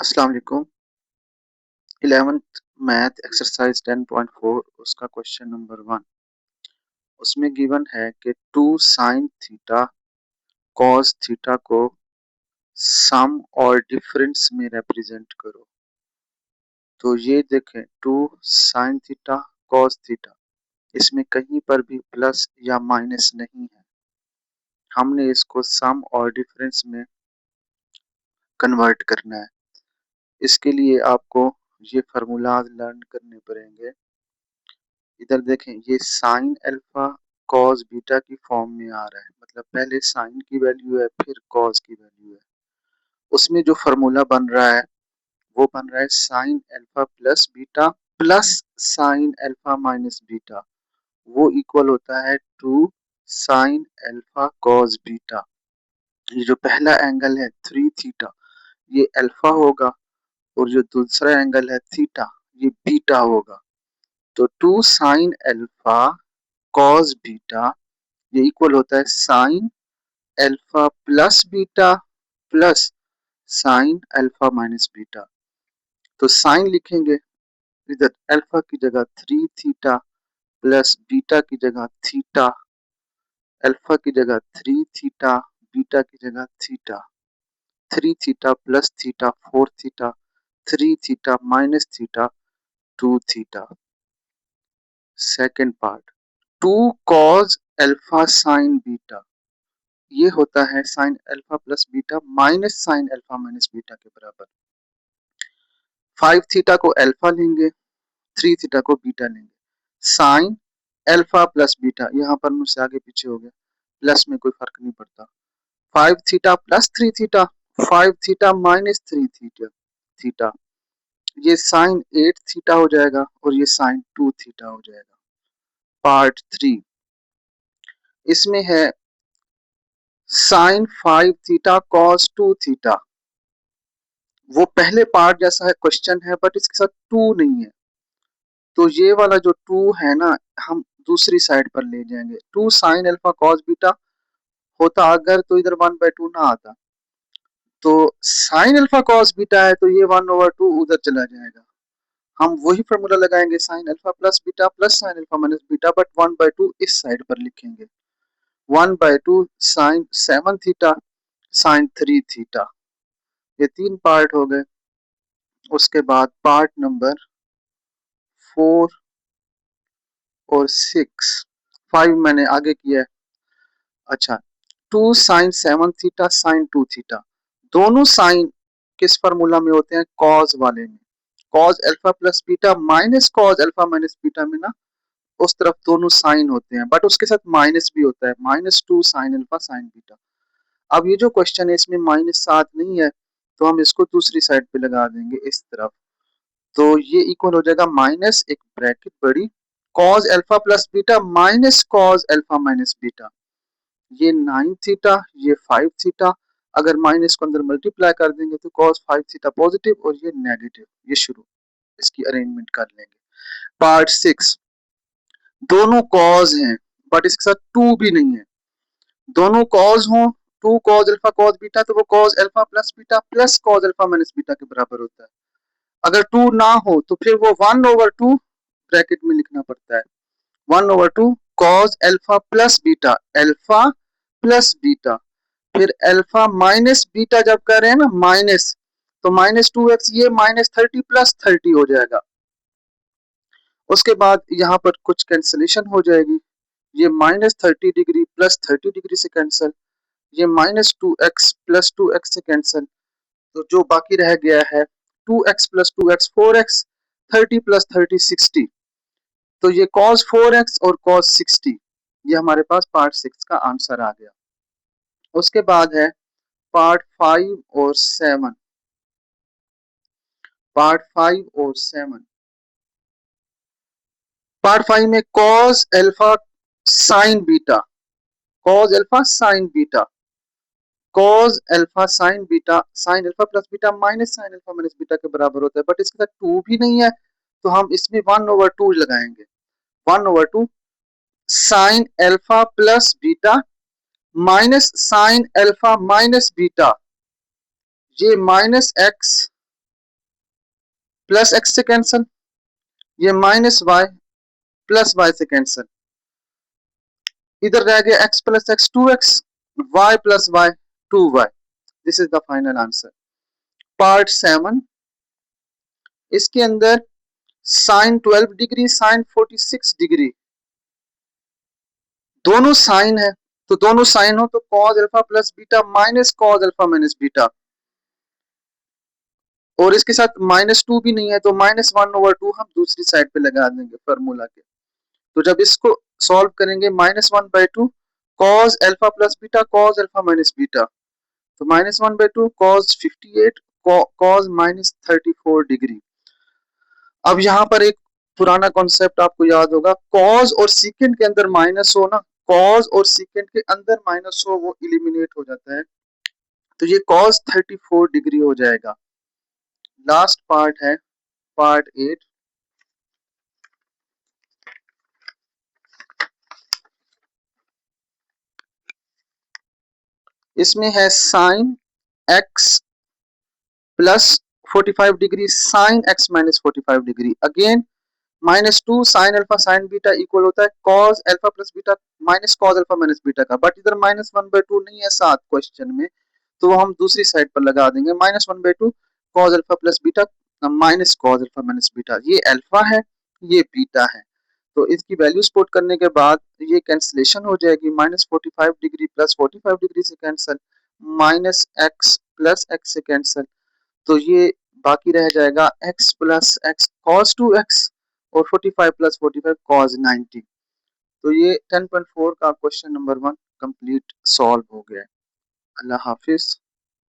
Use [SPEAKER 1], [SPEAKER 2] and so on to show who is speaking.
[SPEAKER 1] अस्सलाम वालेकुम। 11th math exercise 10.4 उसका क्वेश्चन नंबर 1 उसमें गिवन है कि 2 साइन थीटा कॉस थीटा को सम और डिफरेंस में रिप्रेजेंट करो। तो ये देखें 2 साइन थीटा कॉस थीटा, इसमें कहीं पर भी प्लस या माइनस नहीं है। हमने इसको सम और डिफरेंस में कन्वर्ट करना है। इसके लिए आपको ये फार्मूलाज लर्न करने पड़ेंगे। इधर देखें, ये साइन अल्फा कॉस बीटा की फॉर्म में आ रहा है, मतलब पहले साइन की वैल्यू है फिर कॉस की वैल्यू है। उसमें जो फार्मूला बन रहा है वो बन रहा है sign alpha plus beta plus sign alpha minus beta, वो इक्वल होता है 2 साइन अल्फा कॉस बीटा। ये जो पहला एंगल है 3 थीटा, ये अल्फा होगा, और जो दूसरा एंगल है थीटा, ये बीटा होगा। तो 2 साइन अल्फा कॉस बीटा ये इक्वल होता है sign alpha plus beta plus sign alpha minus beta. तो साइन लिखेंगे, इधर अल्फा की जगह 3 थीटा प्लस बीटा की जगह थीटा, अल्फा की जगह 3 थीटा, बीटा की जगह theta. 3 theta plus theta 4 theta, 3 theta minus theta 2 theta. Second part 2 cos alpha sign beta, ये होता है sign alpha plus beta minus sine alpha minus beta के बराबर। 5 थीटा को अल्फा लेंगे, 3 थीटा को बीटा लेंगे। साइन अल्फा प्लस बीटा, यहाँ पर मुझसे आगे पीछे हो गया, प्लस में कोई फर्क नहीं पड़ता। 5 theta plus 3 theta, 5 theta minus 3 theta theta, ये साइन 8 थीटा हो जाएगा और ये साइन 2 थीटा हो जाएगा। पार्ट 3 इसमें है साइन 5 थीटा कॉस 2 थीटा। वो पहले पार्ट जैसा है क्वेश्चन है, बट इसके साथ 2 नहीं है, तो ये वाला जो 2 है ना, हम दूसरी साइड पर ले जाएंगे। 2 साइन अल्फा कॉस बीटा होता अगर, तो इधर 1/2 ना आता, तो साइन अल्फा कॉस बीटा है तो ये 1/2 उधर चला जाएगा। हम वही फॉर्मूला लगाएंगे sign alpha plus beta plus sign alpha minus beta, but 1/2 इस साइड पर लिखेंगे। 1/2 साइन 7 थीटा साइन 3 थीटा। ये 3 पार्ट हो गए। उसके बाद पार्ट नंबर 4 और 6, 5 मैंने आगे किया है। अच्छा, 2 साइन 7 थीटा साइन 2 थीटा, दोनों साइन किस फार्मूला में होते हैं? कॉज वाले में। Cause alpha plus beta minus cos alpha minus beta में ना, उस तरफ दोनों साइन होते हैं, बट उसके साथ माइनस भी होता है, -2 साइन अल्फा साइन बीटा। अब ये जो क्वेश्चन है इसमें माइनस साथ नहीं है, तो हम इसको दूसरी साइड पे लगा देंगे इस तरफ। तो ये इक्वल हो जाएगा माइनस एक ब्रैकेट बड़ी, cause alpha plus beta minus cos alpha minus beta. ये 9 थीटा, ये 5 थीटा, अगर माइनस को अंदर मल्टीप्लाई कर देंगे तो कॉस 5 थीटा पॉजिटिव और ये नेगेटिव। ये शुरू इसकी अरेंजमेंट कर लेंगे। पार्ट 6 दोनों कॉज हैं, बट इसके साथ 2 भी नहीं है। दोनों कॉज हो, 2 कॉज अल्फा कॉज बीटा, तो वो cause alpha plus beta plus cos alpha minus beta के बराबर होता है। अगर 2 ना हो तो फिर वो 1/2 ब्रैकेट में लिखना पड़ता है। 1/2 cause alpha plus beta, alpha plus beta, फिर अल्फा माइनस बीटा जब कर रहे हैं ना माइनस, तो -2x, ये -30 प्लस 30 हो जाएगा। उसके बाद यहाँ पर कुछ कैंसिलेशन हो जाएगी, ये -30 डिग्री प्लस 30 डिग्री से कैंसिल, ये -2x प्लस 2x से कैंसिल, तो जो बाकी रह गया है 2x plus 2x 4x, 30 plus 30 60, तो ये cos 4x और cos 60, ये हमारे पास पार्ट 6 का आंसर आ गया। उसके बाद है पार्ट 5 और 7। पार्ट 5 और 7, पार्ट 5 में cos alpha sign beta, cos alpha sign beta, cos alpha sign beta, sign alpha plus beta minus sine alpha minus beta के बराबर होता है, बट इसके साथ 2 भी नहीं है, तो हम इसमें 1/2 लगाएंगे। 1/2 sine alpha plus beta minus sine alpha minus beta, ये -x प्लस एक्स से कैंसल, ये माइनस वाई प्लस वाई से कैंसल, इधर रह गया x plus x 2x, y plus y 2y। This is the final answer. Part 7, इसके अंदर sine 12 degree sine 46 degree दोनों साइन है, तो दोनों साइन हो तो cos alpha plus beta minus cos alpha minus beta, और इसके साथ -2 भी नहीं है तो -1/2 हम दूसरी साइड पे लगा देंगे फॉर्मूला के। तो जब इसको सॉल्व करेंगे -1/2 cos alpha plus beta cos alpha minus beta, तो -1/2 कॉस 58 कॉस -34 डिग्री। अब यहाँ पर एक पुराना कॉन्सेप्ट आपको याद होगा, कॉस और सीकेंड के अंदर माइनस हो ना, कॉस और सीकेंड के अंदर माइनस हो वो इलिमिनेट हो जाता है, तो ये कॉस 34 डिग्री हो जाएगा। लास्ट पार्ट है पार्ट 8, इसमें है sine x plus 45 degree sine x minus 45 degree, again -2 sine alpha sign beta equal होता है cos alpha plus beta minus cos alpha minus beta का, बट इधर -1/2 नहीं है साथ क्वेश्चन में, तो वो हम दूसरी साइड पर लगा देंगे -1/2 cos alpha plus beta minus cos alpha minus beta, ये अल्फा है ये बीटा है, तो इसकी वैल्यूज पुट करने के बाद ये कैंसिलेशन हो जाएगी, -45 डिग्री प्लस 45 डिग्री से cancel, minus x plus x से कैंसिल, तो ये बाकी रह जाएगा x plus x cos 2x और 45 प्लस 45 कॉस 90। तो ये 10.4 का क्वेश्चन नंबर 1 कंप्लीट सॉल्व हो गया। अल्लाह हाफिज।